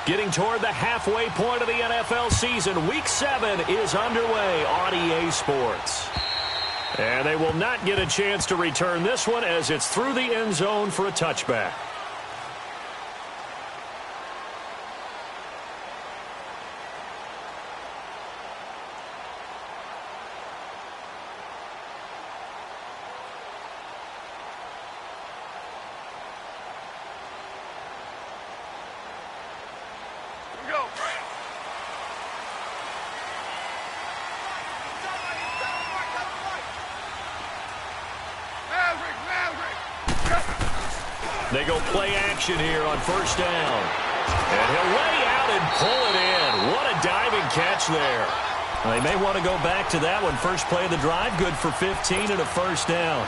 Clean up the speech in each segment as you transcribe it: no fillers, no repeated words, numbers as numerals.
Getting toward the halfway point of the NFL season. Week 7 is underway on EA Sports. And they will not get a chance to return this one as it's through the end zone for a touchback. They go play action here on first down. And he'll lay out and pull it in. What a diving catch there. They may want to go back to that one. First play of the drive, good for 15 and a first down.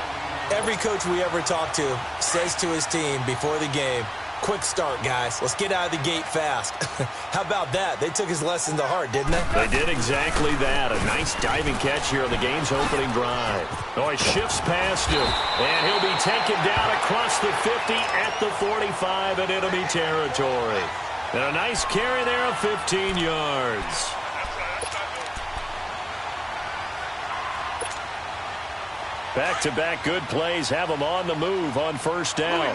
Every coach we ever talk to says to his team before the game, quick start, guys. Let's get out of the gate fast. How about that? They took his lesson to heart, didn't they? They did exactly that. A nice diving catch here on the game's opening drive. Oh, he shifts past him. And he'll be taken down across the 50 at the 45 in enemy territory. And a nice carry there of 15 yards. Back-to-back good plays have them on the move on first down.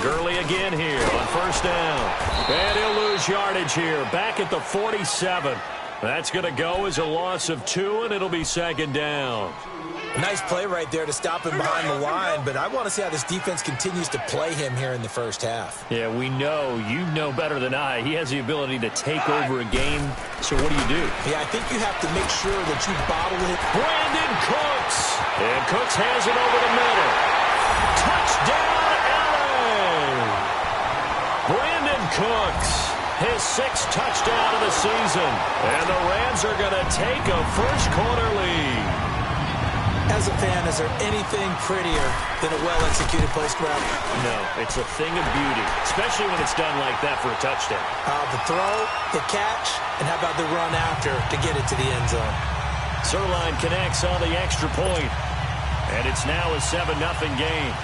Gurley again here on first down. And he'll lose yardage here. Back at the 47. That's going to go as a loss of 2, and it'll be second down. Nice play right there to stop him behind the line, but I want to see how this defense continues to play him here in the first half. Yeah, we know. You know better than I. He has the ability to take over a game. So what do? Yeah, I think you have to make sure that you bottle it. Brandon Cooks. And Cooks has it over the middle. Touchdown, LA. Brandon Cooks, his 6th touchdown of the season. And the Rams are going to take a first-quarter lead. As a fan, is there anything prettier than a well-executed post route? No, it's a thing of beauty, especially when it's done like that for a touchdown. The throw, the catch, and how about the run after to get it to the end zone? Zerline connects on the extra point, and it's now a 7-0 game.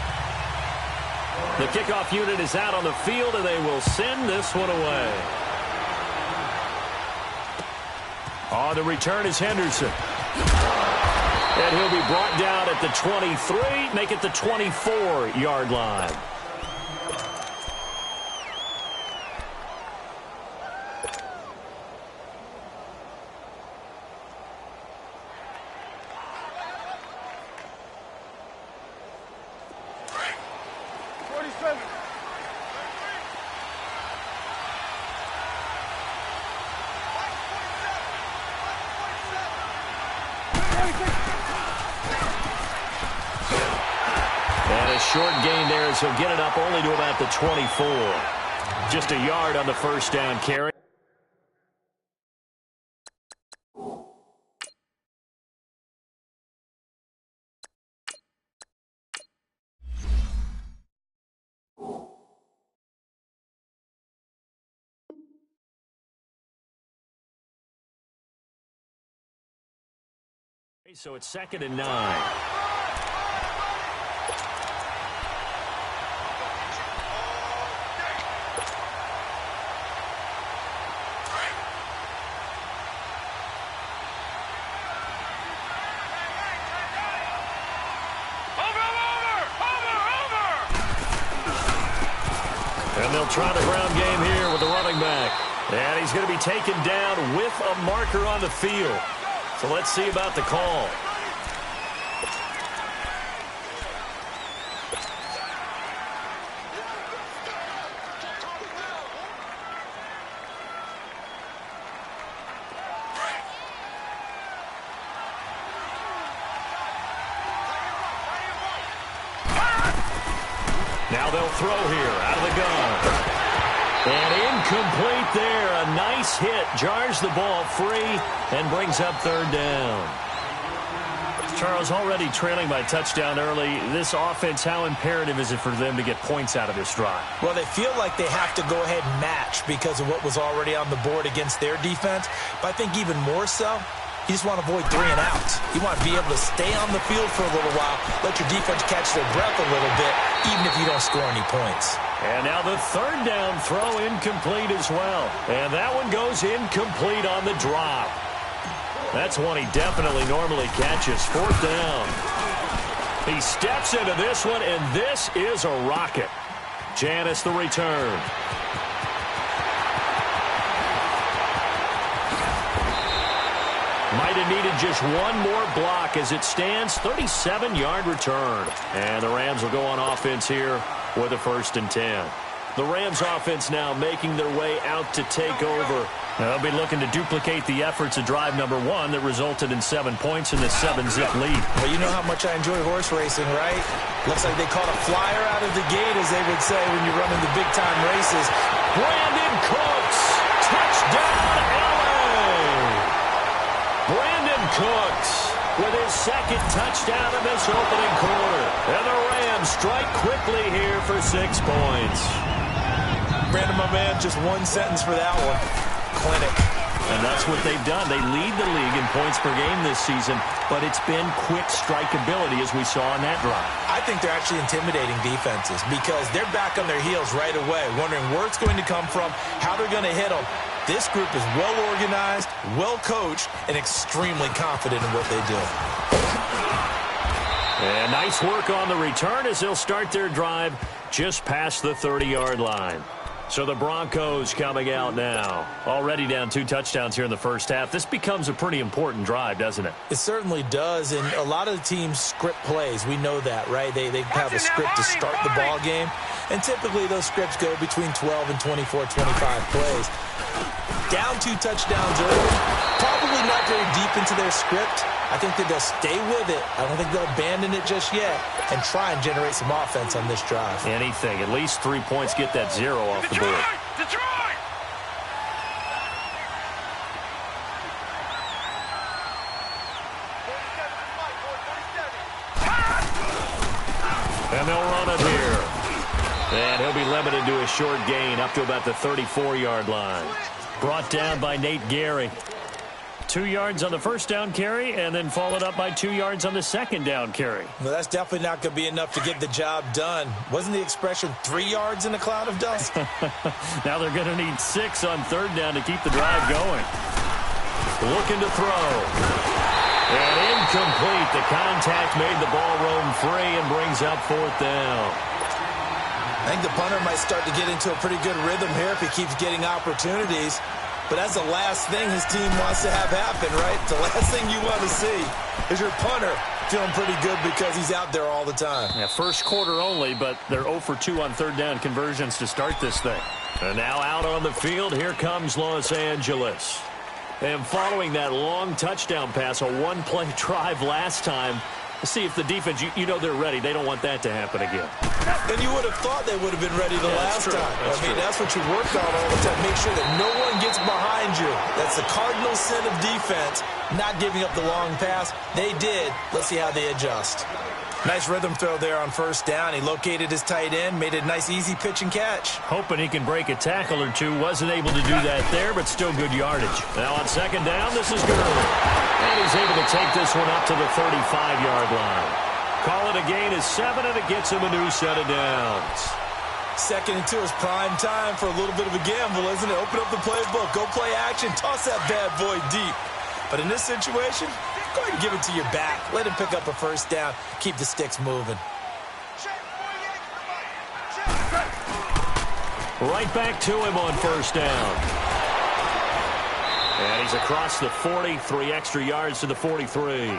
The kickoff unit is out on the field, and they will send this one away. On the return is Henderson. And he'll be brought down at the 23, make it the 24-yard line. Short gain there as he'll get it up only to about the 24. Just a yard on the first down carry. So it's 2nd and 9. They'll try the ground game here with the running back. And he's going to be taken down with a marker on the field. So let's see about the call. Now they'll throw here out of the gun. And incomplete there. A nice hit. Jars the ball free and brings up 3rd down. Charles, already trailing by touchdown early. This offense, how imperative is it for them to get points out of this drive? Well, they feel like they have to go ahead and match because of what was already on the board against their defense. But I think even more so, You just want to avoid 3 and outs. You want to be able to stay on the field for a little while, let your defense catch their breath a little bit, even if you don't score any points. And now the third down throw incomplete as well. And that one goes incomplete on the drop. That's one he definitely normally catches. Fourth down. He steps into this one, and this is a rocket. Janis the return. Might have needed just one more block as it stands. 37-yard return. And the Rams will go on offense here with a 1st and 10. The Rams offense now making their way out to take over. They'll be looking to duplicate the efforts of drive number 1 that resulted in 7 points in the 7-zip lead. Well, you know how much I enjoy horse racing, right? Looks like they caught a flyer out of the gate, as they would say when you're running the big-time races. Brandon Cooks, touchdown, LA! Brandon Cooks with his 2nd touchdown of this opening quarter. And the Rams strike quickly here for 6 points. Brandon, my man, just one sentence for that one. Clinic. And that's what they've done. They lead the league in points per game this season, but it's been quick strikeability as we saw in that drive. I think they're actually intimidating defenses because they're back on their heels right away, wondering where it's going to come from, how they're going to hit them. This group is well organized, well coached, and extremely confident in what they do. And nice work on the return as they'll start their drive just past the 30-yard line. So the Broncos coming out now. Already down 2 touchdowns here in the first half. This becomes a pretty important drive, doesn't it? It certainly does, and a lot of the teams script plays. We know that, right? They have a script to start the ball game, and typically those scripts go between 12 and 24, 25 plays. Down 2 touchdowns early, probably not very deep into their script. I think that they'll stay with it. I don't think they'll abandon it just yet and try and generate some offense on this drive. Anything. At least 3 points, get that 0 off the board. Detroit! And they'll run it here. And he'll be limited to a short gain up to about the 34-yard line. Brought down by Nate Gary. 2 yards on the first down carry, and then followed up by 2 yards on the second down carry. Well, that's definitely not going to be enough to get the job done. Wasn't the expression 3 yards in a cloud of dust? Now they're going to need 6 on 3rd down to keep the drive going. Looking to throw. And incomplete. The contact made the ball roam free and brings up 4th down. I think the punter might start to get into a pretty good rhythm here if he keeps getting opportunities. But that's the last thing his team wants to have happen, right? The last thing you want to see is your punter feeling pretty good because he's out there all the time. Yeah, first quarter only, but they're 0 for 2 on 3rd down conversions to start this thing. And now out on the field, here comes Los Angeles. And following that long touchdown pass, a 1-play drive last time, let's see if the defense, you know they're ready. They don't want that to happen again. And you would have thought they would have been ready the last time. That's what you worked on all the time. Make sure that no one gets behind you. That's the cardinal sin of defense, not giving up the long pass. They did. Let's see how they adjust. Nice rhythm throw there on 1st down. He located his tight end, made a nice easy pitch and catch. Hoping he can break a tackle or two. Wasn't able to do that there, but still good yardage. Now on 2nd down, this is Gurley. And he's able to take this one up to the 35-yard line. Call it a gain of 7, and it gets him a new set of downs. 2nd and 2 is prime time for a little bit of a gamble, isn't it? Open up the playbook, go play action, toss that bad boy deep. But in this situation, go ahead and give it to your back. Let him pick up a 1st down, keep the sticks moving. Right back to him on 1st down. And he's across the 40, 3 extra yards to the 43.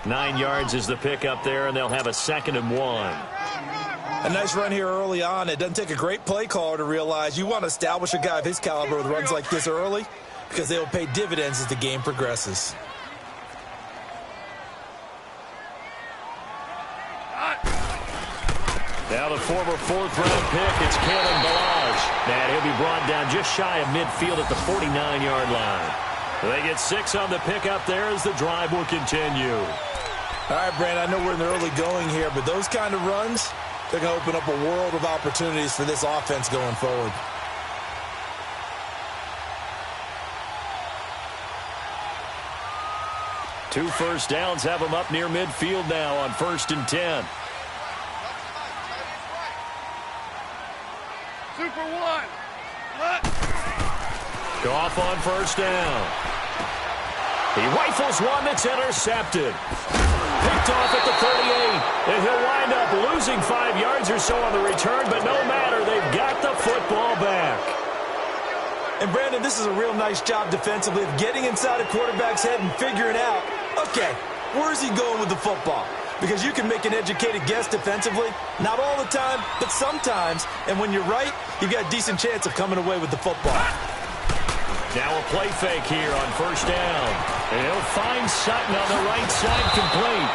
9 yards is the pickup there, and they'll have a 2nd and 1. A nice run here early on. It doesn't take a great play caller to realize you want to establish a guy of his caliber with runs like this early because they will pay dividends as the game progresses. Now the former 4th-round pick, it's Kalen Ballage. And he'll be brought down just shy of midfield at the 49-yard line. They get 6 on the pickup there as the drive will continue. All right, Brandon, I know we're in the early going here, but those kind of runs, they're going to open up a world of opportunities for this offense going forward. 2 first downs have them up near midfield now on 1st and 10. Super one. Goff on 1st down. He rifles one that's intercepted. Picked off at the 38. And he'll wind up losing 5 yards or so on the return, but no matter, they've got the football back. And, Brandon, this is a real nice job defensively of getting inside a quarterback's head and figuring out, okay, where's he going with the football? Because you can make an educated guess defensively. Not all the time, but sometimes. And when you're right, you've got a decent chance of coming away with the football. Now a play fake here on 1st down. And he'll find Sutton on the right side complete.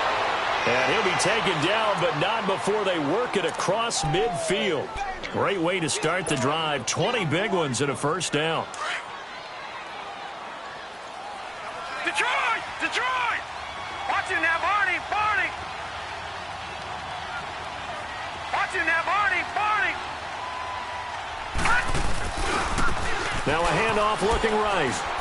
And he'll be taken down, but not before they work it across midfield. Great way to start the drive. 20 big ones and a 1st down. Detroit! Detroit! Watch it now, Barney! Barney! Watch it now, Barney! Barney! Now a handoff looking right.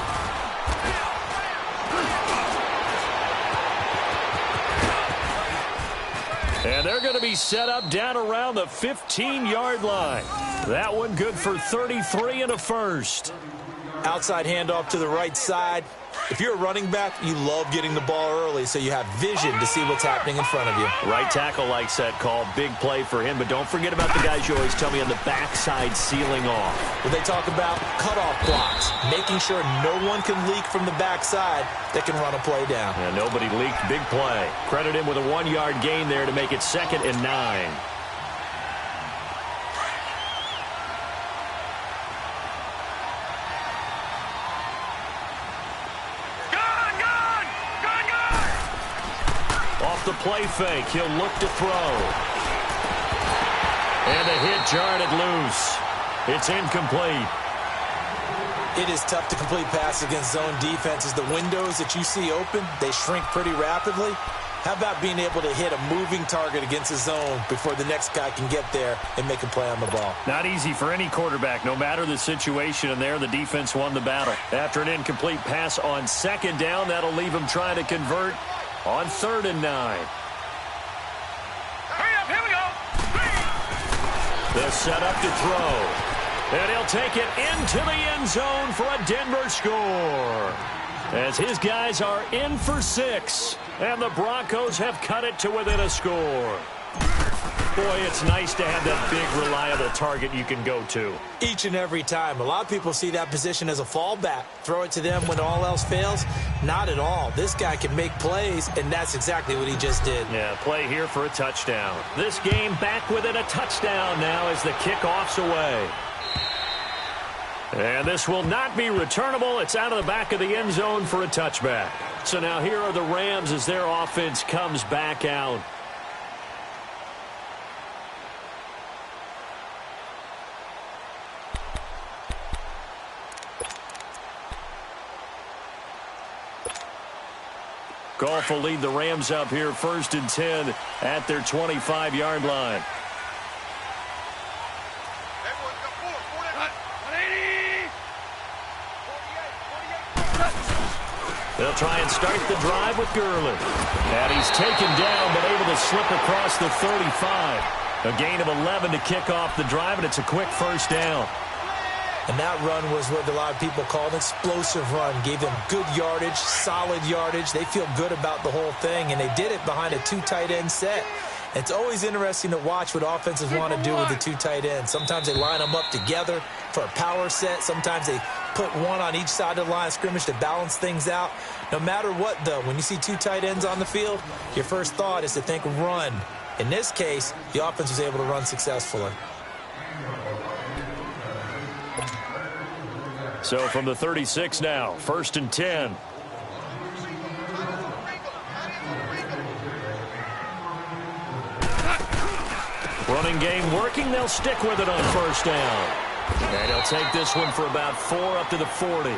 And they're going to be set up down around the 15-yard line. That one good for 33 and a 1st. Outside handoff to the right side. If you're a running back, you love getting the ball early so you have vision to see what's happening in front of you. Right tackle likes that call. Big play for him, but don't forget about the guys you always tell me on the backside sealing off. Well, they talk about cutoff blocks, making sure no one can leak from the backside that can run a play down. Yeah, nobody leaked. Big play. Credit him with a 1-yard gain there to make it 2nd and 9. The play fake. He'll look to throw. And the hit jarred it loose. It's incomplete. It is tough to complete passes against zone defenses. The windows that you see open, they shrink pretty rapidly. How about being able to hit a moving target against a zone before the next guy can get there and make a play on the ball? Not easy for any quarterback, no matter the situation, and there the defense won the battle. After an incomplete pass on 2nd down, that'll leave him trying to convert on 3rd and 9. Hurry up, here we go. They're set up to throw. And he'll take it into the end zone for a Denver score. As his guys are in for 6. And the Broncos have cut it to within a score. Boy, it's nice to have that big, reliable target you can go to. Each and every time. A lot of people see that position as a fallback. Throw it to them when all else fails. Not at all. This guy can make plays, and that's exactly what he just did. Yeah, play here for a touchdown. This game back within a touchdown now as the kickoff's away. And this will not be returnable. It's out of the back of the end zone for a touchback. So now here are the Rams as their offense comes back out. Goff will lead the Rams up here 1st and 10 at their 25-yard line. They'll try and start the drive with Gurley. And he's taken down but able to slip across the 35. A gain of 11 to kick off the drive, and it's a quick 1st down. And that run was what a lot of people call an explosive run. Gave them good yardage, solid yardage. They feel good about the whole thing, and they did it behind a 2 tight end set. It's always interesting to watch what offenses want to do with the 2 tight ends. Sometimes they line them up together for a power set. Sometimes they put one on each side of the line of scrimmage to balance things out. No matter what, though, when you see 2 tight ends on the field, your first thought is to think run. In this case, the offense was able to run successfully. So from the 36 now, 1st and 10. Running game working. They'll stick with it on 1st down. And he'll take this one for about 4 up to the 40.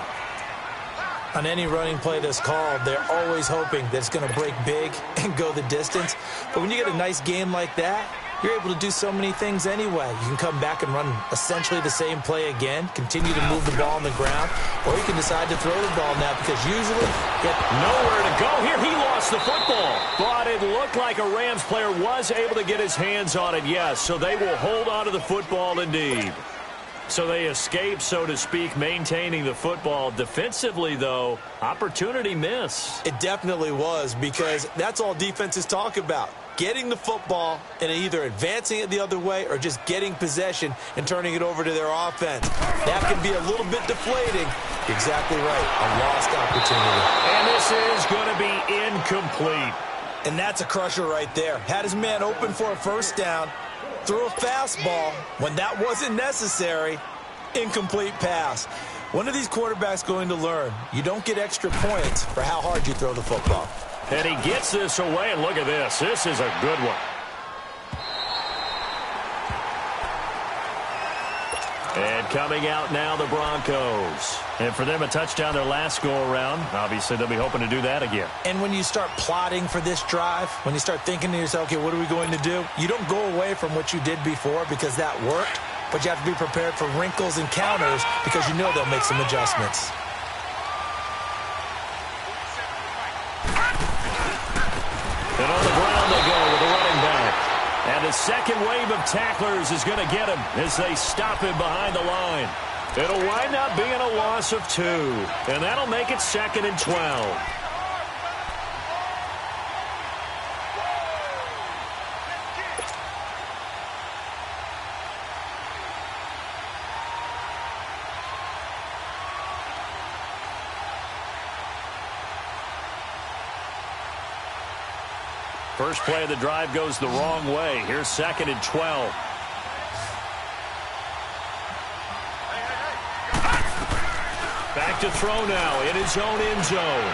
On any running play that's called, they're always hoping that it's going to break big and go the distance. But when you get a nice game like that, you're able to do so many things anyway. You can come back and run essentially the same play again, continue to move the ball on the ground, or you can decide to throw the ball now because usually you get nowhere to go here. He lost the football, but it looked like a Rams player was able to get his hands on it, yes, so they will hold on to the football indeed. So they escape, so to speak, maintaining the football. Defensively, though, opportunity miss. It definitely was, because that's all defenses talk about. Getting the football and either advancing it the other way or just getting possession and turning it over to their offense. That can be a little bit deflating. Exactly right. A lost opportunity. And this is going to be incomplete. And that's a crusher right there. Had his man open for a first down. Threw a fastball when that wasn't necessary. Incomplete pass. When are these quarterbacks going to learn? You don't get extra points for how hard you throw the football. And he gets this away, and look at this. This is a good one. And coming out now, the Broncos. And for them, a touchdown their last go-around. Obviously, they'll be hoping to do that again. And when you start plotting for this drive, when you start thinking to yourself, okay, what are we going to do? You don't go away from what you did before because that worked, but you have to be prepared for wrinkles and counters because you know they'll make some adjustments. And on the ground they go with the running back. And the second wave of tacklers is going to get him as they stop him behind the line. It'll wind up being a loss of 2. And that'll make it 2nd and 12. First play of the drive goes the wrong way. Here's 2nd and 12. Back to throw now in his own end zone.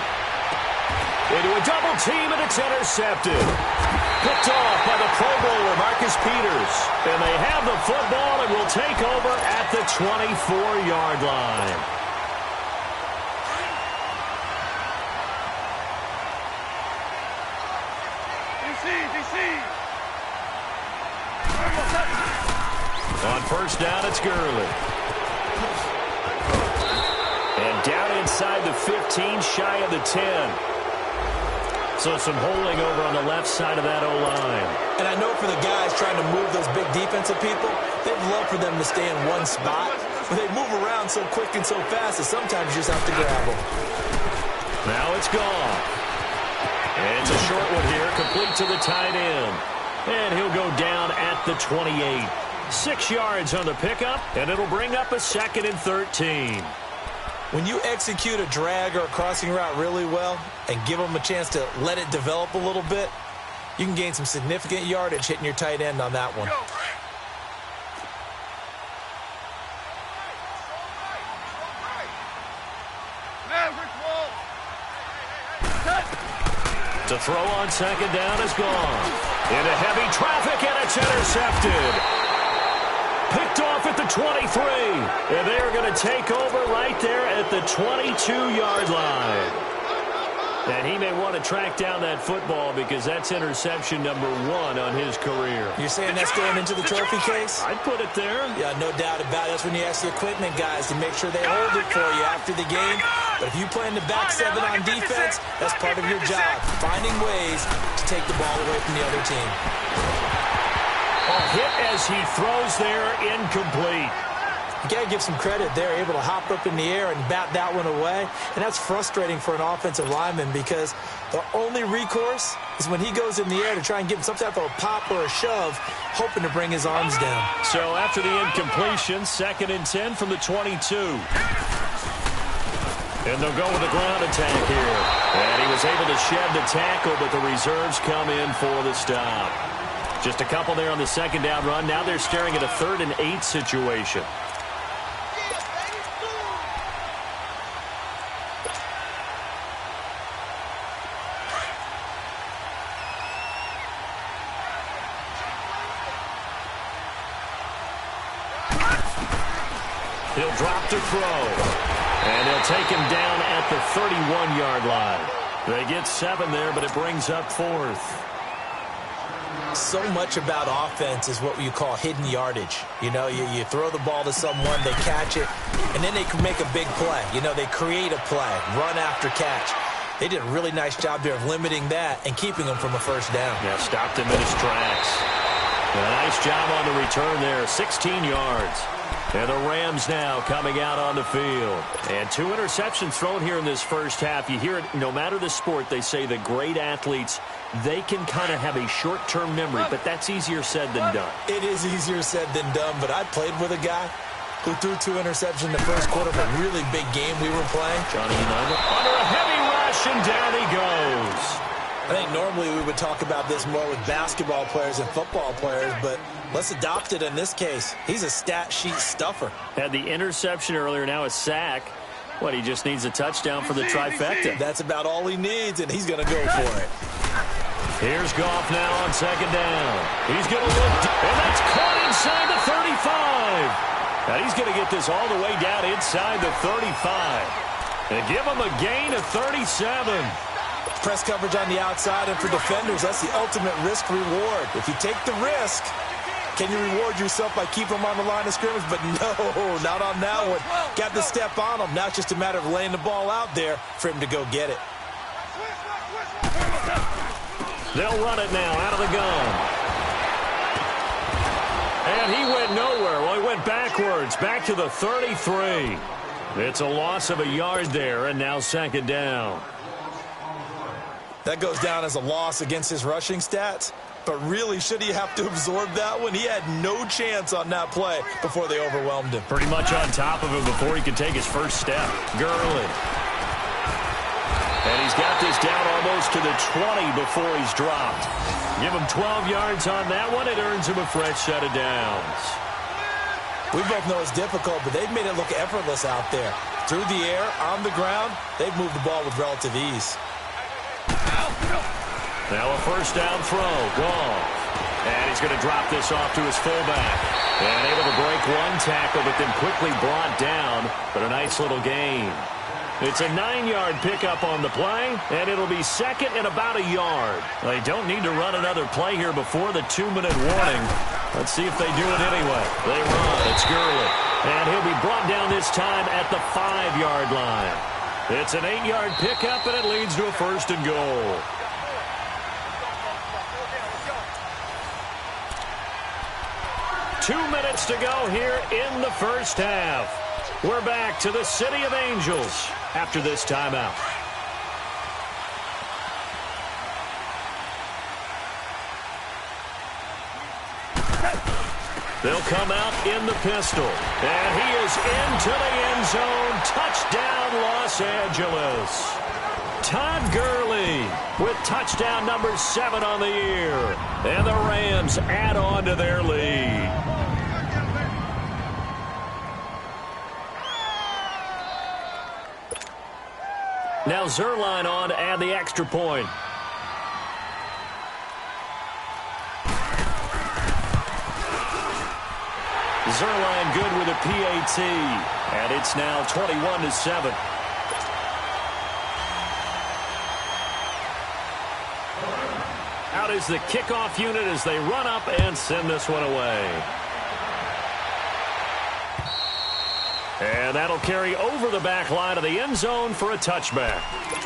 Into a double team, and it's intercepted. Picked off by the Pro Bowler, Marcus Peters. And they have the football and will take over at the 24-yard line. On first down, it's Gurley. And down inside the 15, shy of the 10. So some holding over on the left side of that O-line. And I know for the guys trying to move those big defensive people, they'd love for them to stay in one spot. But they move around so quick and so fast that sometimes you just have to grab them. Now it's gone. And it's a short one here, complete to the tight end. And he'll go down at the 28. 6 yards on the pickup, and it'll bring up a 2nd and 13. When you execute a drag or a crossing route really well and give them a chance to let it develop a little bit, you can gain some significant yardage hitting your tight end on that one. To throw on 2nd down is gone. Into heavy traffic, and it's intercepted. Picked off at the 23. And they are going to take over right there at the 22-yard line. And he may want to track down that football because that's interception number 1 on his career. You're saying that's going into the trophy case? I'd put it there. Yeah, no doubt about it. That's when you ask the equipment guys to make sure they hold it for you after the game. But if you play in the back 7 on defense, that's part of your job, finding ways to take the ball away from the other team. A hit as he throws there, incomplete. You got to give some credit there, able to hop up in the air and bat that one away. And that's frustrating for an offensive lineman because the only recourse is when he goes in the air to try and give him some type of a pop or a shove, hoping to bring his arms down. So after the incompletion, 2nd and 10 from the 22. And they'll go with a ground attack here. And he was able to shed the tackle, but the reserves come in for the stop. Just a couple there on the 2nd down run. Now they're staring at a 3rd and 8 situation. He'll drop to throw. And he'll take him down at the 31-yard line. They get 7 there, but it brings up 4th. So much about offense is what you call hidden yardage. You know, you throw the ball to someone, they catch it, and then they can make a big play. You know, they create a play, run after catch. They did a really nice job there of limiting that and keeping him from a first down. Yeah, stopped him in his tracks. And a nice job on the return there, 16 yards. And the Rams now coming out on the field. And 2 interceptions thrown here in this first half. You hear it, no matter the sport, they say the great athletes, they can kind of have a short-term memory, but that's easier said than done. It is easier said than done, but I played with a guy who threw 2 interceptions in the first quarter of a really big game we were playing. Johnny United under a heavy rush, and down he goes. I think normally we would talk about this more with basketball players and football players, but let's adopt it in this case. He's a stat sheet stuffer. Had the interception earlier, now a sack. What, he just needs a touchdown for the trifecta. That's about all he needs, and he's going to go for it. Here's Goff now on second down. He's going to look, and that's caught inside the 35. Now he's going to get this all the way down inside the 35. And give him a gain of 37. Press coverage on the outside, and for defenders, that's the ultimate risk-reward. If you take the risk, can you reward yourself by keeping them on the line of scrimmage? But no, not on that one. Got the step on him. Now it's just a matter of laying the ball out there for him to go get it. They'll run it now out of the gun. And he went nowhere. Well, he went backwards, back to the 33. It's a loss of a yard there, and now second down. That goes down as a loss against his rushing stats. But really, should he have to absorb that one? He had no chance on that play before they overwhelmed him. Pretty much on top of him before he could take his first step. Gurley. And he's got this down almost to the 20 before he's dropped. Give him 12 yards on that one. It earns him a fresh set of downs. We both know it's difficult, but they've made it look effortless out there. Through the air, on the ground, they've moved the ball with relative ease. Now a first down throw. Goff. And he's going to drop this off to his fullback. And able to break one tackle, but then quickly brought down. But a nice little gain. It's a 9-yard pickup on the play, and it'll be second and about a yard. They don't need to run another play here before the 2-minute warning. Let's see if they do it anyway. They run. It's Gurley. And he'll be brought down this time at the 5-yard line. It's an 8-yard pickup, and it leads to a first and goal. Two minutes to go here in the first half. We're back to the City of Angels after this timeout. They'll come out in the pistol. And he is into the end zone. Touchdown, Los Angeles. Todd Gurley with touchdown number 7 on the year. And the Rams add on to their lead. Now Zerline on to add the extra point. Zerline good with a PAT. And it's now 21-7. Out is the kickoff unit as they run up and send this one away. And that'll carry over the back line of the end zone for a touchback.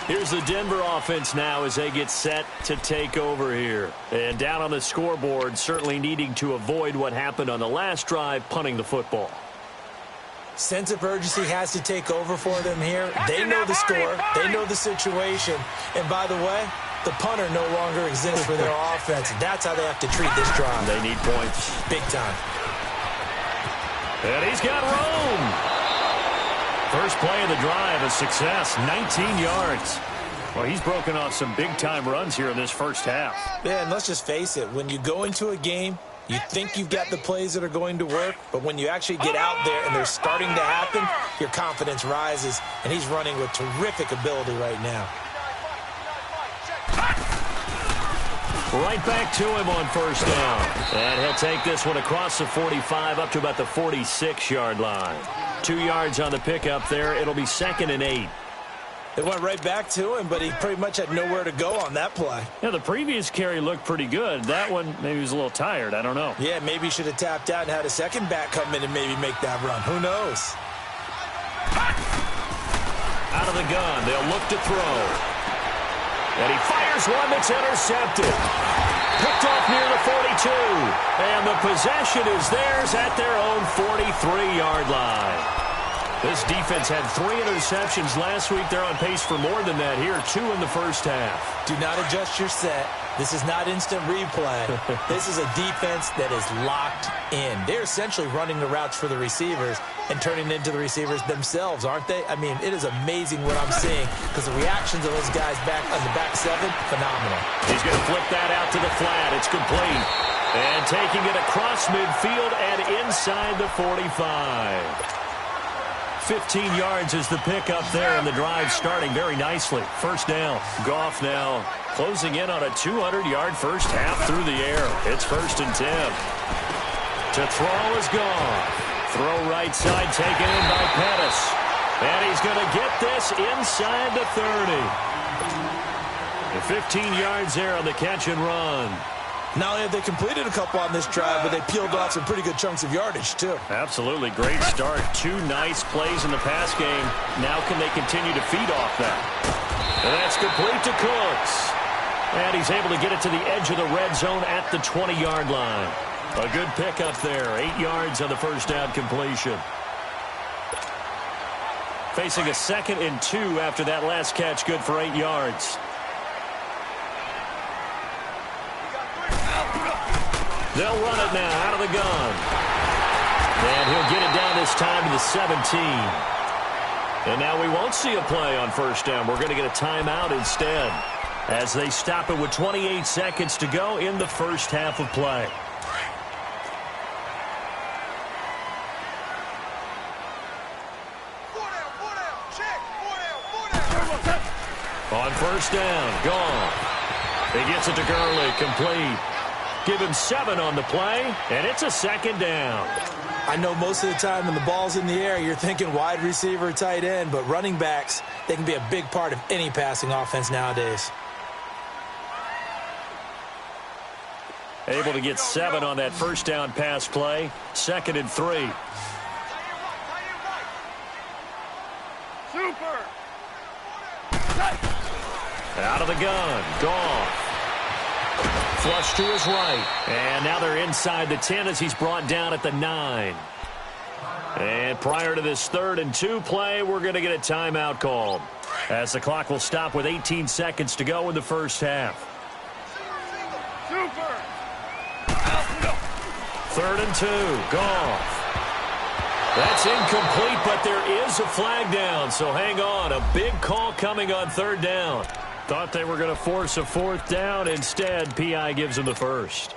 Here's the Denver offense now as they get set to take over here. And down on the scoreboard, certainly needing to avoid what happened on the last drive, punting the football. Sense of urgency has to take over for them here. They know the score. They know the situation. And by the way, the punter no longer exists for their offense. That's how they have to treat this drive. They need points. Big time. And he's got room. First play of the drive, a success, 19 yards. Well, he's broken off some big-time runs here in this first half. Yeah, and let's just face it. When you go into a game, you think you've got the plays that are going to work, but when you actually get out there and they're starting to happen, your confidence rises, and he's running with terrific ability right now. Right back to him on first down. And he'll take this one across the 45 up to about the 46-yard line. 2 yards on the pickup there. It'll be 2nd and 8. It went right back to him, but he pretty much had nowhere to go on that play. Yeah, the previous carry looked pretty good. That one, maybe he was a little tired. I don't know. Yeah, maybe he should have tapped out and had a second back come in and maybe make that run. Who knows? Out of the gun, they'll look to throw. And he fires one that's intercepted. Picked off near the 42. And the possession is theirs at their own 43-yard line. This defense had 3 interceptions last week. They're on pace for more than that here, 2 in the first half. Do not adjust your set. This is not instant replay. This is a defense that is locked in. They're essentially running the routes for the receivers and turning it into the receivers themselves, aren't they? I mean, it is amazing what I'm seeing because the reactions of those guys back on the back 7, phenomenal. He's going to flip that out to the flat. It's complete. And taking it across midfield and inside the 45. 15 yards is the pickup there, and the drive starting very nicely. First down. Goff now closing in on a 200-yard first half through the air. It's 1st and 10. To throw is Goff. Throw right side taken in by Pettis. And he's going to get this inside the 30. And 15 yards there on the catch and run. Not only have they completed a couple on this drive, but they peeled off some pretty good chunks of yardage, too. Absolutely. Great start. 2 nice plays in the pass game. Now can they continue to feed off that? And that's complete to Cooks. And he's able to get it to the edge of the red zone at the 20-yard line. A good pickup there. 8 yards on the first down completion. Facing a 2nd and 2 after that last catch. Good for 8 yards. They'll run it now out of the gun. And he'll get it down this time to the 17. And now we won't see a play on first down. We're going to get a timeout instead as they stop it with 28 seconds to go in the first half of play. On first down, gone. He gets it to Gurley, complete. Give him 7 on the play, and it's a 2nd down. I know most of the time when the ball's in the air, you're thinking wide receiver, tight end, but running backs, they can be a big part of any passing offense nowadays. Able to get 7 on that first down pass play. 2nd and 3. Super. Out of the gun, gone. Flush to his right. And now they're inside the 10 as he's brought down at the 9. And prior to this 3rd and 2 play, we're going to get a timeout called as the clock will stop with 18 seconds to go in the first half. Super. 3rd and 2, Goff. That's incomplete, but there is a flag down, so hang on. A big call coming on 3rd down. Thought they were going to force a 4th down. Instead, P.I. gives them the first.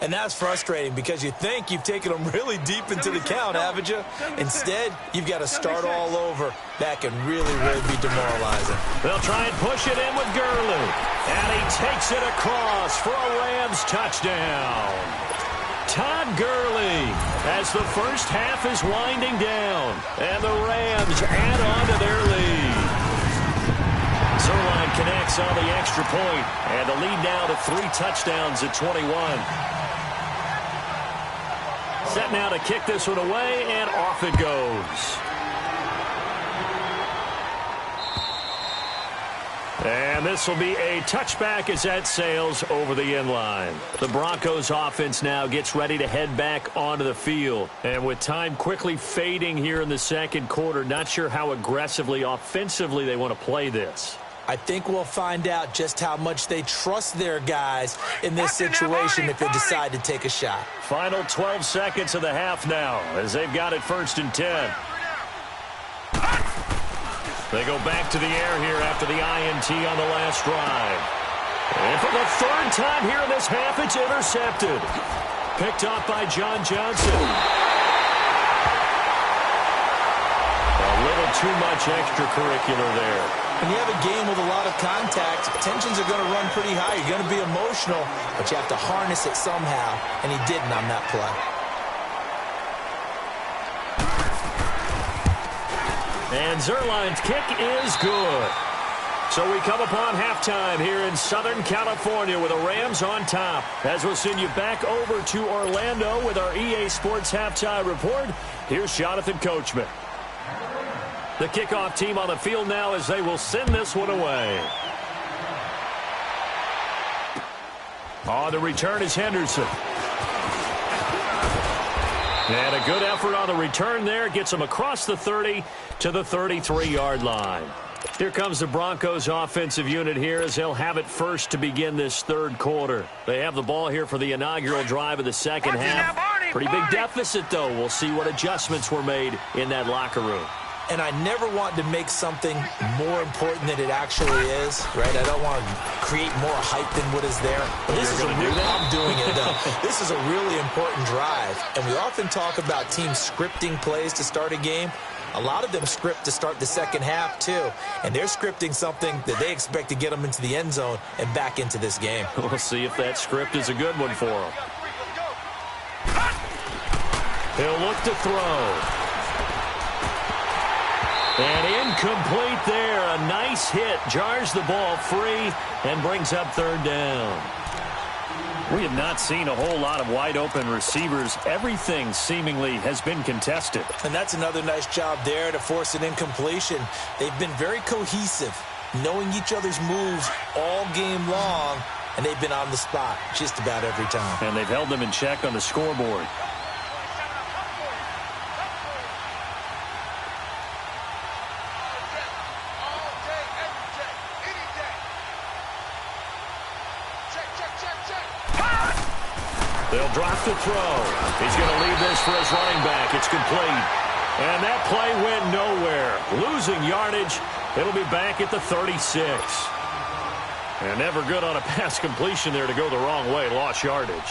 And that's frustrating because you think you've taken them really deep into the count, haven't you? Instead, you've got to start all over. That can really, really be demoralizing. They'll try and push it in with Gurley. And he takes it across for a Rams touchdown. Todd Gurley as the first half is winding down. And the Rams add on to their lead. Zerline connects on the extra point, and the lead now to 3 touchdowns at 21. Set now to kick this one away, and off it goes. And this will be a touchback as that sails over the end line. The Broncos offense now gets ready to head back onto the field. And with time quickly fading here in the 2nd quarter, not sure how aggressively, offensively they want to play this. I think we'll find out just how much they trust their guys in this situation if they decide to take a shot. Final 12 seconds of the half now as they've got it 1st and 10. They go back to the air here after the INT on the last drive. And for the 3rd time here in this half, it's intercepted. Picked off by John Johnson. A little too much extracurricular there. When you have a game with a lot of contact, tensions are going to run pretty high. You're going to be emotional, but you have to harness it somehow, and he didn't on that play. And Zerline's kick is good. So we come upon halftime here in Southern California with the Rams on top. As we'll send you back over to Orlando with our EA Sports Halftime Report, here's Jonathan Coachman. The kickoff team on the field now as they will send this one away. On the return is Henderson. And a good effort on the return there. Gets him across the 30 to the 33-yard line. Here comes the Broncos offensive unit here as they'll have it first to begin this third quarter. They have the ball here for the inaugural drive of the second half. Pretty big deficit, though. We'll see what adjustments were made in that locker room. And I never want to make something more important than it actually is, right? I don't want to create more hype than what is there. But this is I'm doing it, though. This is a really important drive. And we often talk about teams scripting plays to start a game. A lot of them script to start the second half, too. And they're scripting something that they expect to get them into the end zone and back into this game. We'll see if that script is a good one for them. He'll look to throw. And incomplete there. A nice hit. Jars the ball free and brings up third down. We have not seen a whole lot of wide-open receivers. Everything seemingly has been contested. And that's another nice job there to force an incompletion. They've been very cohesive, knowing each other's moves all game long, and they've been on the spot just about every time. And they've held them in check on the scoreboard. They'll drop the throw. He's going to leave this for his running back. It's complete. And that play went nowhere. Losing yardage. It'll be back at the 36. And never good on a pass completion there to go the wrong way. Lost yardage.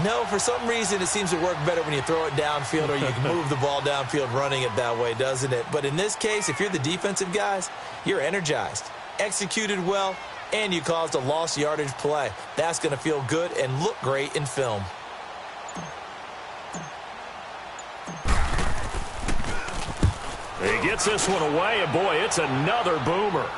No, for some reason it seems to work better when you throw it downfield or you can move the ball downfield running it that way, doesn't it? But in this case, if you're the defensive guys, you're energized, executed well, and you caused a lost yardage play. That's going to feel good and look great in film. He gets this one away, and boy, it's another boomer.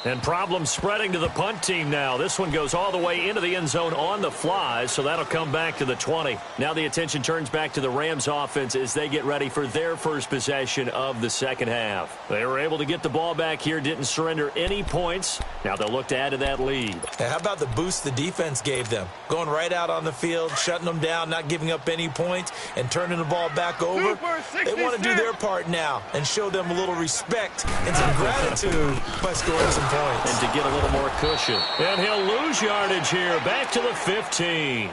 And problems spreading to the punt team now. This one goes all the way into the end zone on the fly, so that'll come back to the 20. Now the attention turns back to the Rams offense as they get ready for their first possession of the second half. They were able to get the ball back here, didn't surrender any points. Now they'll look to add to that lead. And how about the boost the defense gave them? Going right out on the field, shutting them down, not giving up any points, and turning the ball back over. They want to do their part now and show them a little respect and some gratitude by scoring some points. And to get a little more cushion. And he'll lose yardage here, back to the 15.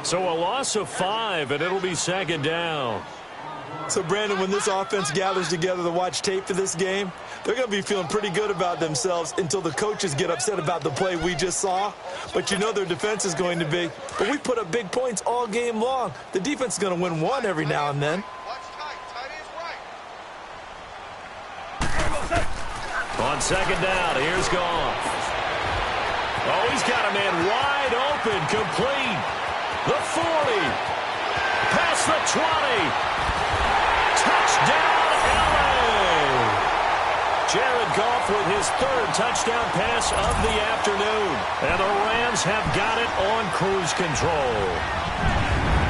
So a loss of 5, and it'll be second down. So, Brandon, when this offense gathers together to watch tape for this game, they're going to be feeling pretty good about themselves until the coaches get upset about the play we just saw. But you know their defense is going to be. But we put up big points all game long. The defense is going to win one every now and then. On second down, here's Goff. Oh, he's got a man wide open, complete. The 40. Past the 20. Touchdown, LA. Jared Goff with his third touchdown pass of the afternoon. And the Rams have got it on cruise control.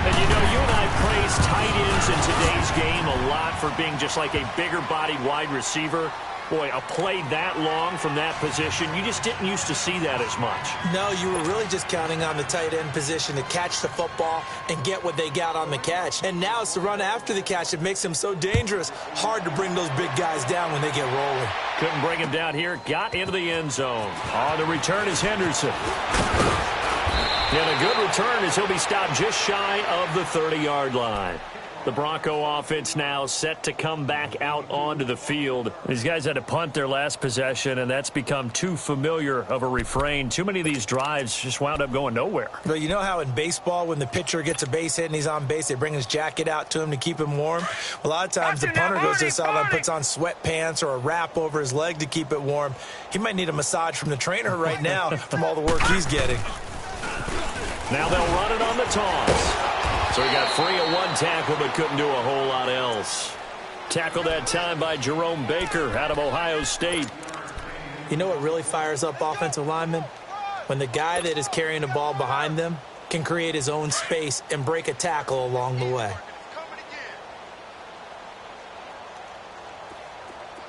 And you know, you and I praise tight ends in today's game a lot for being just like a bigger-bodied wide receiver. Boy, a play that long from that position, you just didn't used to see that as much. No, you were really just counting on the tight end position to catch the football and get what they got on the catch. And now it's the run after the catch that makes him so dangerous. Hard to bring those big guys down when they get rolling. Couldn't bring him down here. Got into the end zone. On the return is Henderson. And a good return as he'll be stopped just shy of the 30-yard line. The Bronco offense now set to come back out onto the field. These guys had to punt their last possession, and that's become too familiar of a refrain. Too many of these drives just wound up going nowhere. But you know how in baseball, when the pitcher gets a base hit and he's on base, they bring his jacket out to him to keep him warm? A lot of times the punter goes to the sideline, puts on sweatpants or a wrap over his leg to keep it warm. He might need a massage from the trainer right now from all the work he's getting. Now they'll run it on the toss. So he got free of one tackle but couldn't do a whole lot else. Tackled that time by Jerome Baker out of Ohio State. You know what really fires up offensive linemen? When the guy that is carrying the ball behind them can create his own space and break a tackle along the way.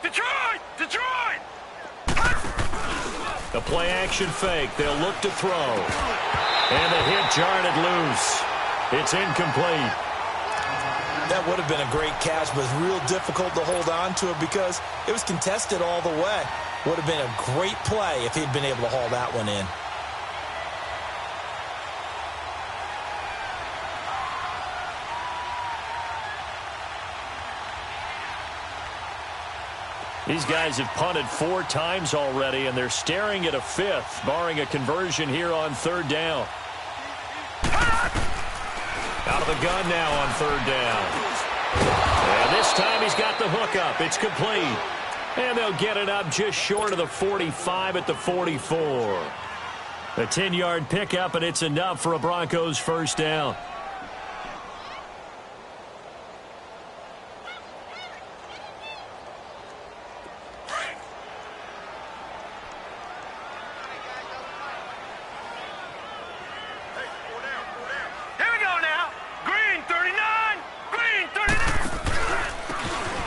Detroit! Detroit! A play-action fake. They'll look to throw. And the hit jarred it loose. It's incomplete. That would have been a great catch, but it's real difficult to hold on to it because it was contested all the way. Would have been a great play if he'd been able to haul that one in. These guys have punted 4 times already, and they're staring at a 5th, barring a conversion here on 3rd down. Out of the gun now on 3rd down. And this time he's got the hook up. It's complete. And they'll get it up just short of the 45 at the 44. A 10-yard pickup, and it's enough for a Broncos first down.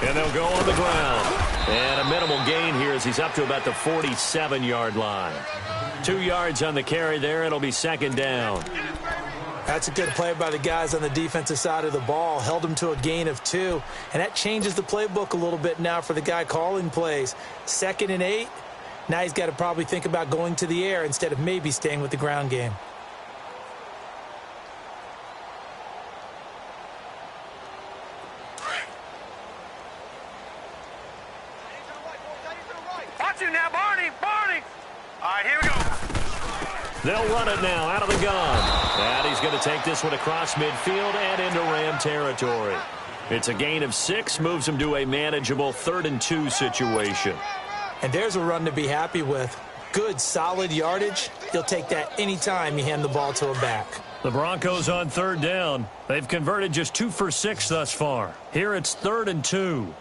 And they'll go on the ground. And a minimal gain here as he's up to about the 47-yard line. 2 yards on the carry there. It'll be 2nd down. That's a good play by the guys on the defensive side of the ball. Held them to a gain of 2. And that changes the playbook a little bit now for the guy calling plays. 2nd and 8. Now he's got to probably think about going to the air instead of maybe staying with the ground game. They'll run it now out of the gun. And he's going to take this one across midfield and into Ram territory. It's a gain of 6, moves him to a manageable 3rd and 2 situation. And there's a run to be happy with. Good, solid yardage. He'll take that anytime you hand the ball to a back. The Broncos on 3rd down. They've converted just 2 for 6 thus far. Here it's 3rd and 2.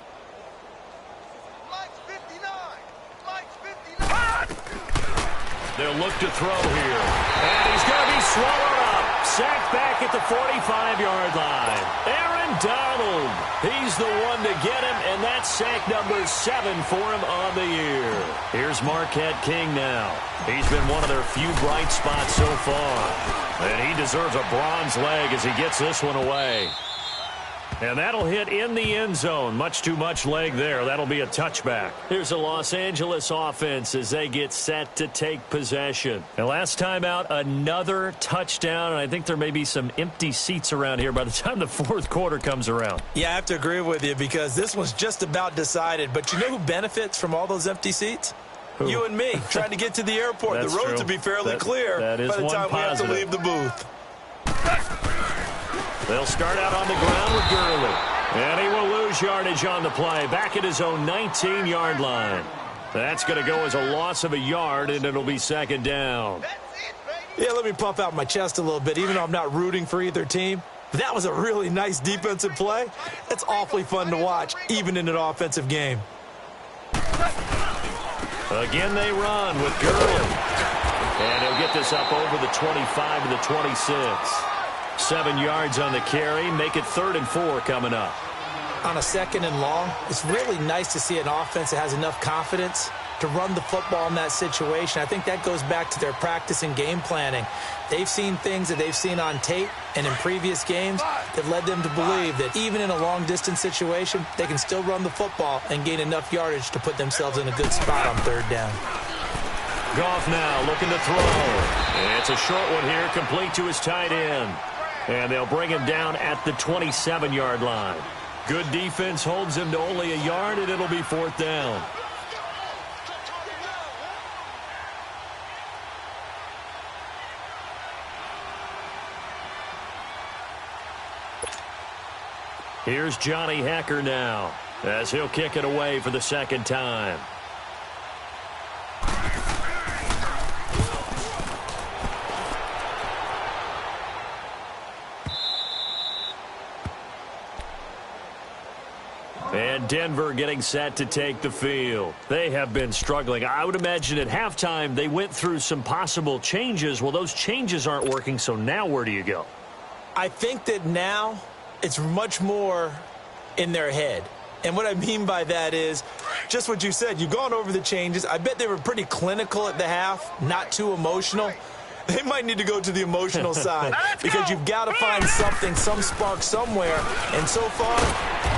They'll look to throw here. And he's going to be swallowed up. Sacked back at the 45-yard line. Aaron Donald. He's the one to get him, and that's sack number 7 for him on the year. Here's Marquette King now. He's been one of their few bright spots so far. And he deserves a bronze leg as he gets this one away. And that'll hit in the end zone. Much too much leg there. That'll be a touchback. Here's a Los Angeles offense as they get set to take possession. And last time out, another touchdown. And I think there may be some empty seats around here by the time the 4th quarter comes around. Yeah, I have to agree with you because this one's just about decided. But you know who benefits from all those empty seats? Who? You and me, trying to get to the airport. The roads will be fairly clear by the time we have to leave the booth. They'll start out on the ground with Gurley. And he will lose yardage on the play. Back at his own 19-yard line. That's going to go as a loss of a yard, and it'll be 2nd down. Yeah, let me puff out my chest a little bit, even though I'm not rooting for either team. That was a really nice defensive play. It's awfully fun to watch, even in an offensive game. Again, they run with Gurley. And he'll get this up over the 25 to the 26. 7 yards on the carry. Make it 3rd and 4 coming up. On a 2nd and long, it's really nice to see an offense that has enough confidence to run the football in that situation. I think that goes back to their practice and game planning. They've seen things that they've seen on tape and in previous games that led them to believe that even in a long-distance situation, they can still run the football and gain enough yardage to put themselves in a good spot on 3rd down. Goff now looking to throw. And it's a short one here, complete to his tight end. And they'll bring him down at the 27-yard line. Good defense holds him to only a yard, and it'll be 4th down. Here's Johnny Hekker now as he'll kick it away for the 2nd time. And And Denver getting set to take the field. They have been struggling. I would imagine at halftime they went through some possible changes. Well, those changes aren't working, so now where do you go? I think that now it's much more in their head. And what I mean by that is just what you said. You've gone over the changes. I bet they were pretty clinical at the half, not too emotional. They might need to go to the emotional side because you've got to find something, some spark somewhere. And so far,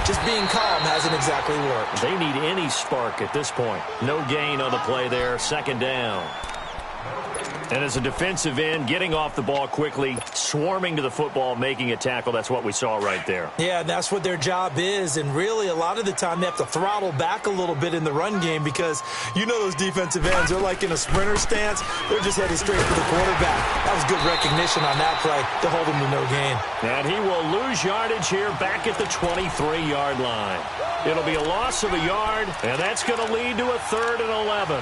just being calm hasn't exactly worked. They need any spark at this point. No gain on the play there. Second down. And as a defensive end, getting off the ball quickly, swarming to the football, making a tackle, that's what we saw right there. Yeah, that's what their job is. And really, a lot of the time, they have to throttle back a little bit in the run game because you know those defensive ends, they're like in a sprinter stance. They're just headed straight for the quarterback. That was good recognition on that play to hold him to no gain. And he will lose yardage here back at the 23-yard line. It'll be a loss of a yard, and that's going to lead to a 3rd and 11.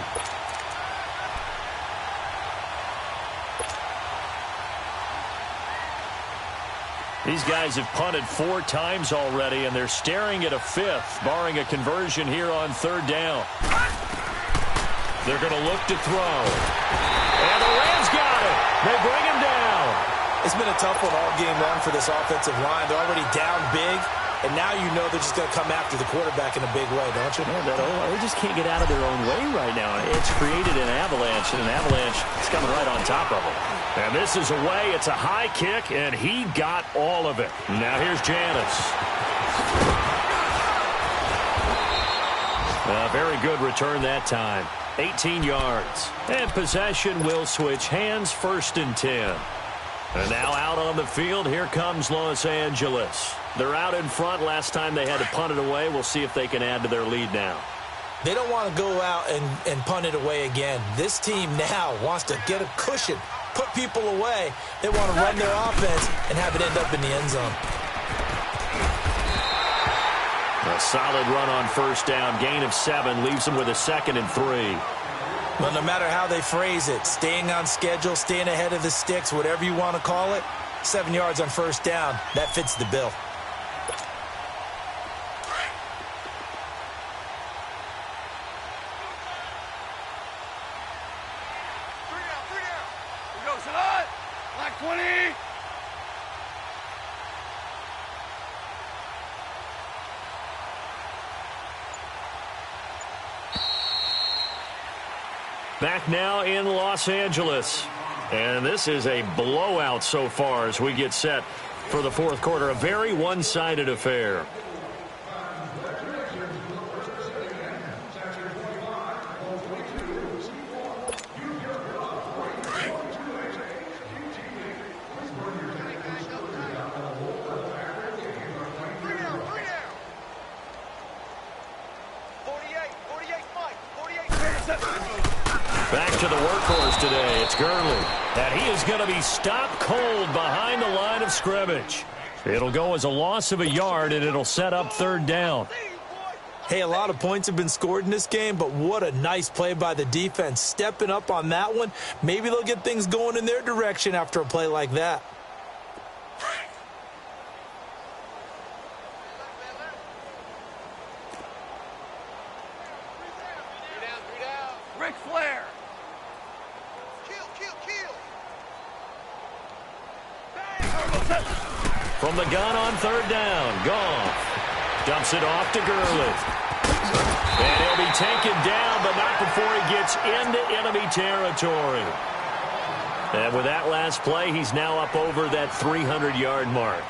These guys have punted 4 times already, and they're staring at a 5th, barring a conversion here on 3rd down. They're going to look to throw. And the Rams got it. They bring him down. It's been a tough one all game long for this offensive line. They're already down big, and now you know they're just going to come after the quarterback in a big way, don't you? Yeah, they just can't get out of their own way right now. It's created an avalanche, and an avalanche is coming right on top of them. And this is away. It's a high kick, and he got all of it. Now here's Janis. A very good return that time. 18 yards. And possession will switch hands, 1st and 10. And now out on the field, here comes Los Angeles. They're out in front. Last time they had to punt it away. We'll see if they can add to their lead now. They don't want to go out and punt it away again. This team now wants to get a cushion, put people away. They want to run their offense and have it end up in the end zone. A solid run on 1st down. Gain of 7 leaves them with a 2nd and 3. Well, no matter how they phrase it, staying on schedule, staying ahead of the sticks, whatever you want to call it, 7 yards on 1st down, that fits the bill. Black 20. Back now in Los Angeles. And this is a blowout so far as we get set for the 4th quarter. A very one-sided affair. Back to the workhorse today. It's Gurley. And he is going to be stopped cold behind the line of scrimmage. It'll go as a loss of a yard, and it'll set up 3rd down. Hey, a lot of points have been scored in this game, but what a nice play by the defense. Stepping up on that one. Maybe they'll get things going in their direction after a play like that. Ric Flair. From the gun on 3rd down, Goff dumps it off to Gurley. And he'll be taken down, but not before he gets into enemy territory. And with that last play, he's now up over that 300-yard mark.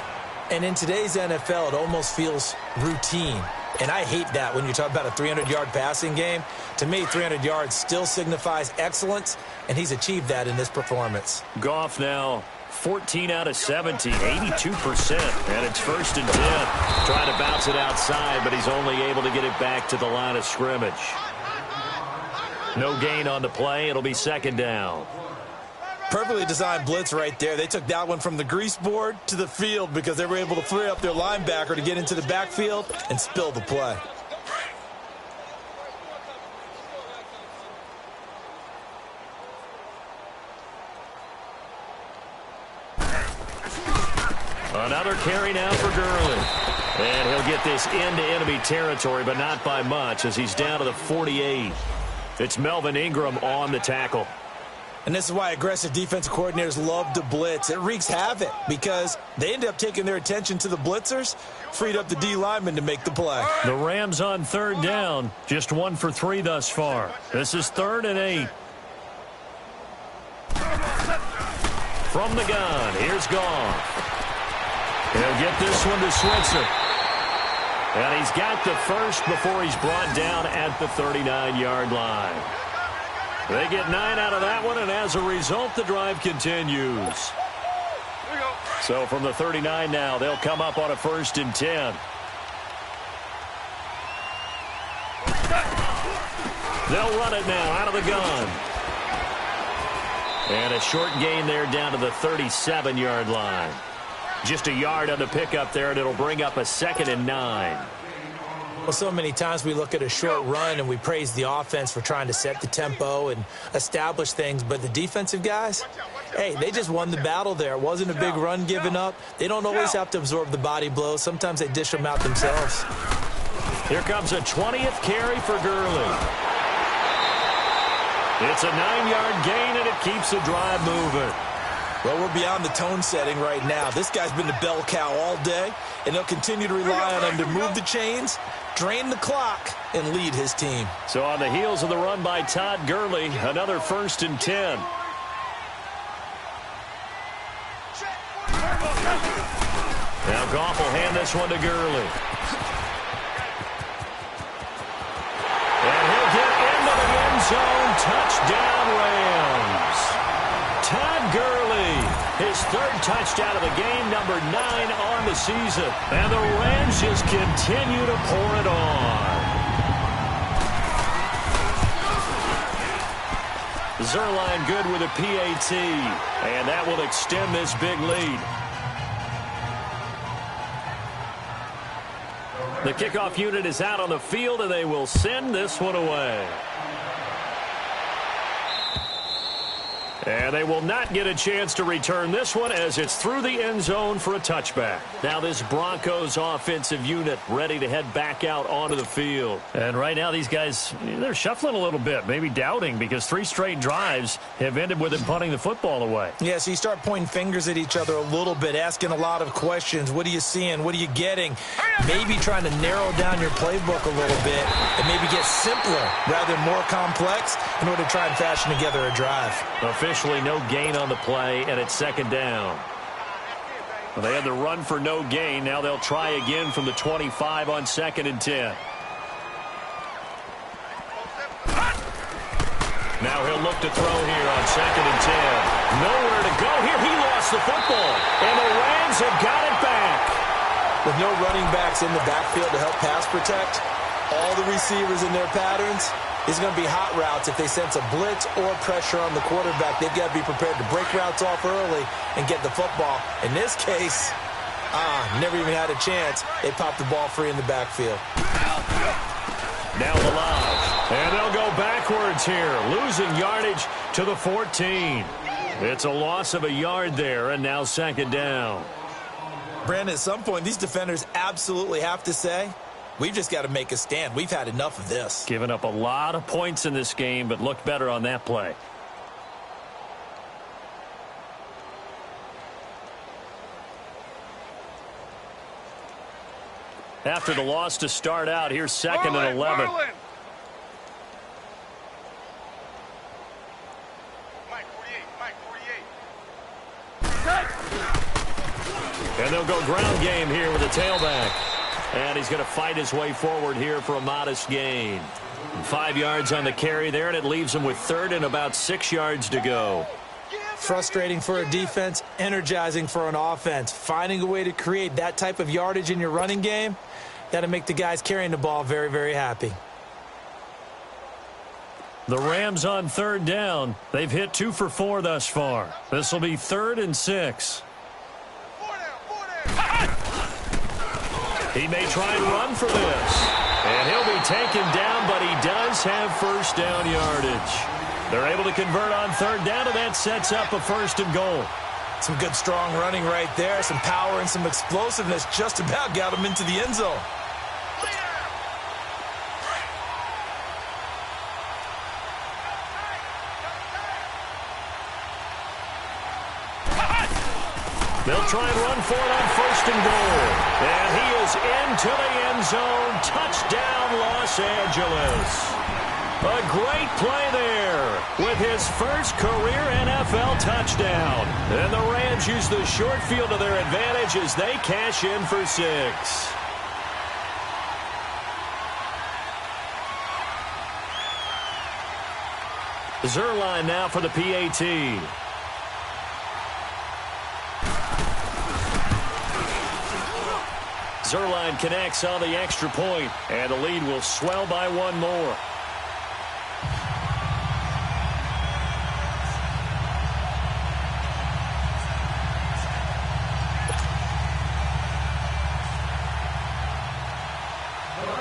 And in today's NFL, it almost feels routine. And I hate that when you talk about a 300-yard passing game. To me, 300 yards still signifies excellence, and he's achieved that in this performance. Goff now 14 out of 17, 82%, and it's 1st and 10. Trying to bounce it outside, but he's only able to get it back to the line of scrimmage. No gain on the play. It'll be 2nd down. Perfectly designed blitz right there. They took that one from the grease board to the field because they were able to free up their linebacker to get into the backfield and spill the play. Another carry now for Gurley. And he'll get this into enemy territory, but not by much, as he's down to the 48. It's Melvin Ingram on the tackle. And this is why aggressive defensive coordinators love to blitz. It wreaks havoc because they end up taking their attention to the blitzers, freed up the D lineman to make the play. The Rams on third down, just 1 for 3 thus far. This is 3rd and 8. From the gun, here's Goff. He'll get this one to Switzer. And he's got the first before he's brought down at the 39-yard line. They get 9 out of that one, and as a result, the drive continues. So from the 39 now, they'll come up on a 1st and 10. They'll run it now out of the gun. And a short gain there down to the 37-yard line. Just a yard on the pickup there, and it'll bring up a 2nd and 9. Well, so many times we look at a short run and we praise the offense for trying to set the tempo and establish things, but the defensive guys, hey, they just won the battle there. It wasn't a big run given up. They don't always have to absorb the body blows. Sometimes they dish them out themselves. Here comes a 20th carry for Gurley. It's a 9-yard gain, and it keeps the drive moving. Well, we're beyond the tone setting right now. This guy's been the bell cow all day, and they'll continue to rely on him to move the chains, drain the clock, and lead his team. So on the heels of the run by Todd Gurley, another 1st and 10. Now Goff will hand this one to Gurley. And he'll get into the end zone. Touchdown, Rams. Todd Gurley, his 3rd touchdown of the game, number 9 on the season. And the Rams just continue to pour it on. Zerline good with a PAT, and that will extend this big lead. The kickoff unit is out on the field, and they will send this one away. And they will not get a chance to return this one as it's through the end zone for a touchback. Now this Broncos offensive unit ready to head back out onto the field. And right now these guys, they're shuffling a little bit, maybe doubting, because 3 straight drives have ended with them punting the football away. Yeah, so you start pointing fingers at each other a little bit, asking a lot of questions. What are you seeing? What are you getting? Maybe trying to narrow down your playbook a little bit and maybe get simpler rather than more complex in order to try and fashion together a drive. Officially no gain on the play, and it's 2nd down. Well, they had the run for no gain. Now they'll try again from the 25 on 2nd and 10. Now he'll look to throw here on 2nd and 10. Nowhere to go here. He lost the football, and the Rams have got it back. With no running backs in the backfield to help pass protect, all the receivers in their patterns, it's going to be hot routes. If they sense a blitz or pressure on the quarterback, they've got to be prepared to break routes off early and get the football. In this case, never even had a chance. They popped the ball free in the backfield. Now alive. And they'll go backwards here, losing yardage to the 14. It's a loss of a yard there, and now 2nd down. Brandon, at some point, these defenders absolutely have to say, we've just got to make a stand. We've had enough of this. Given up a lot of points in this game, but looked better on that play. After the loss to start out, here's 2nd and 11. And they'll go ground game here with a tailback. And he's going to fight his way forward here for a modest gain. 5 yards on the carry there, and it leaves him with 3rd and about 6 yards to go. Frustrating for a defense, energizing for an offense. Finding a way to create that type of yardage in your running game, that'll make the guys carrying the ball very, very happy. The Rams on 3rd down. They've hit 2 for 4 thus far. This will be 3rd and 6. He may try and run for this. And he'll be taken down, but he does have 1st down yardage. They're able to convert on 3rd down, and that sets up a 1st and goal. Some good, strong running right there. Some power and some explosiveness just about got him into the end zone. They'll try and run for it on 1st and goal. And he is into the end zone. Touchdown, Los Angeles. A great play there with his first career NFL touchdown. And the Rams use the short field to their advantage as they cash in for 6. Zerline now for the PAT. Zerline connects on the extra point, and the lead will swell by 1 more.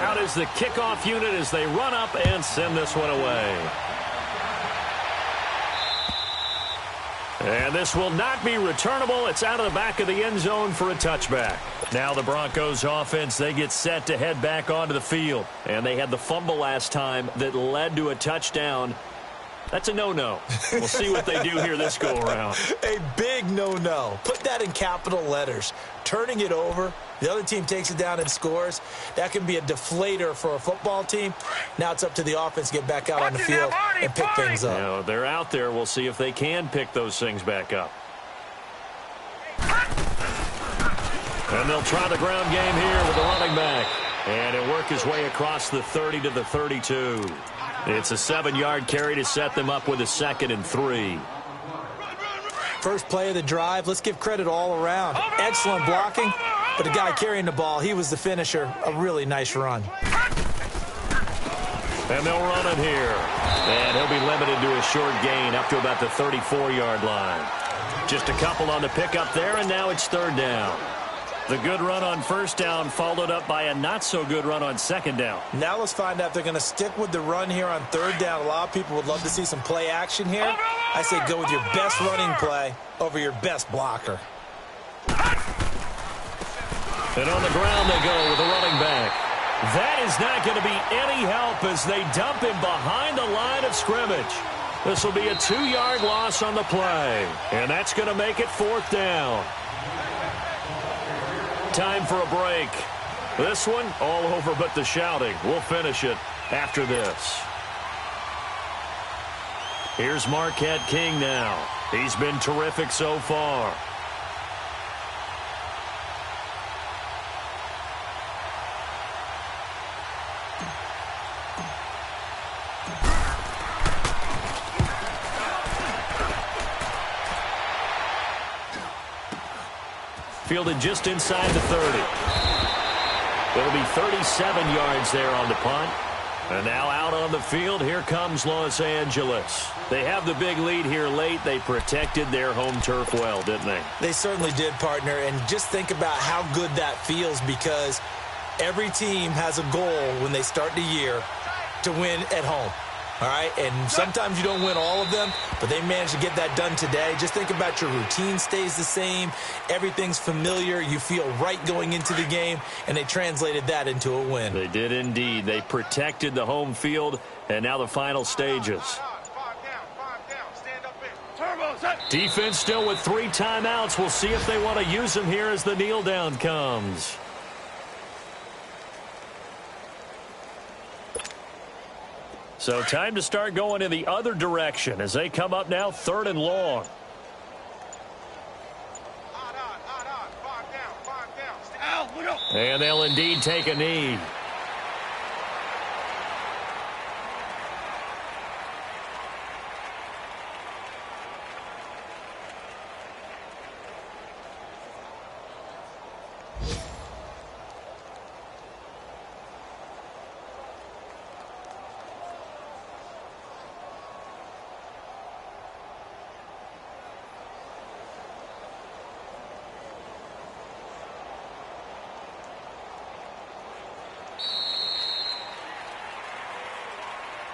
Out is the kickoff unit as they run up and send this one away. And this will not be returnable. It's out of the back of the end zone for a touchback. Now the Broncos offense, they get set to head back onto the field. And they had the fumble last time that led to a touchdown. That's a no-no. We'll see what they do here this go-around. A big no-no. Put that in capital letters. Turning it over, the other team takes it down and scores. That can be a deflator for a football team. Now it's up to the offense to get back out on the field and pick things up. You know, they're out there. We'll see if they can pick those things back up. And they'll try the ground game here with the running back. And he'll work his way across the 30 to the 32. It's a 7-yard carry to set them up with a 2nd and 3. First play of the drive, let's give credit all around. Excellent blocking, but the guy carrying the ball, he was the finisher. A really nice run. And they'll run it here. And he'll be limited to a short gain up to about the 34-yard line. Just a couple on the pickup there, and now it's 3rd down. The good run on 1st down followed up by a not-so-good run on 2nd down. Now let's find out if they're going to stick with the run here on 3rd down. A lot of people would love to see some play action here. I say go with your best running play over your best blocker. And on the ground they go with the running back. That is not going to be any help as they dump him behind the line of scrimmage. This will be a 2-yard loss on the play. And that's going to make it 4th down. Time for a break. This one all over but the shouting. We'll finish it after this. Here's Marquette King now. He's been terrific so far. Fielded just inside the 30. It'll be 37 yards there on the punt. And now out on the field, here comes Los Angeles. They have the big lead here late. They protected their home turf well, didn't they? They certainly did, partner. And just think about how good that feels, because every team has a goal when they start the year to win at home. All right, and sometimes you don't win all of them, but they managed to get that done today. Just think about your routine stays the same. Everything's familiar. You feel right going into the game, and they translated that into a win. They did indeed. They protected the home field, and now the final stages. Defense still with 3 timeouts. We'll see if they want to use them here as the kneel down comes. So time to start going in the other direction as they come up now 3rd and long. And they'll indeed take a knee.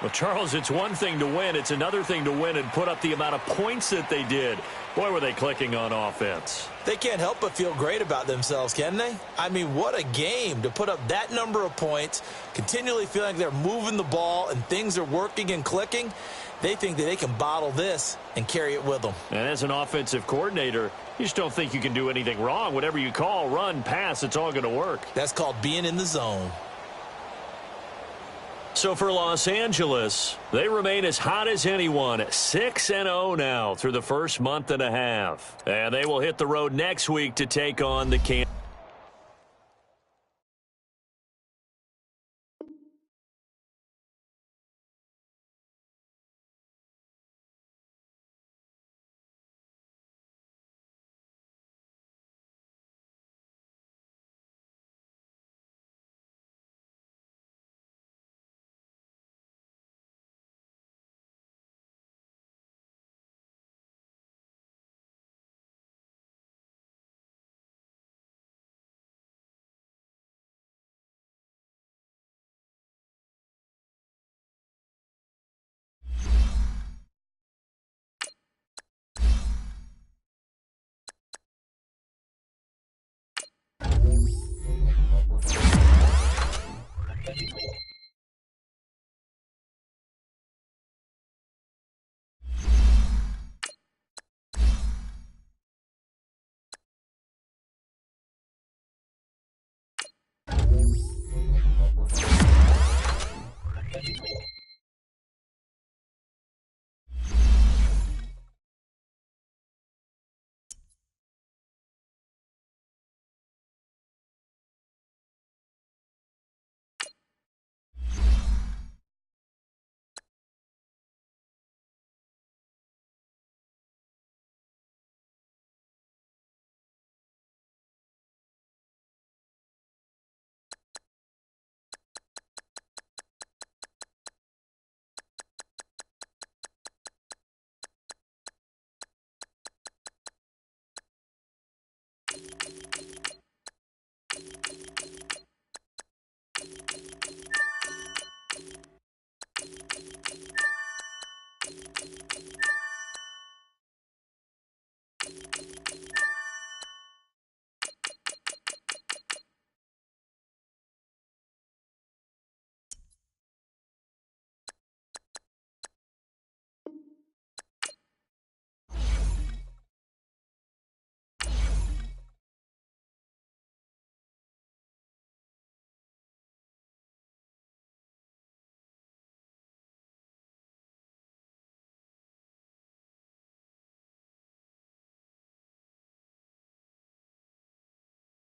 Well, Charles, it's one thing to win. It's another thing to win and put up the amount of points that they did. Boy, were they clicking on offense. They can't help but feel great about themselves, can they? I mean, what a game to put up that number of points, continually feeling like they're moving the ball and things are working and clicking. They think that they can bottle this and carry it with them. And as an offensive coordinator, you just don't think you can do anything wrong. Whatever you call, run, pass, it's all going to work. That's called being in the zone. So for Los Angeles, they remain as hot as anyone, 6-0 now through the first month and a half. And they will hit the road next week to take on the Kansas.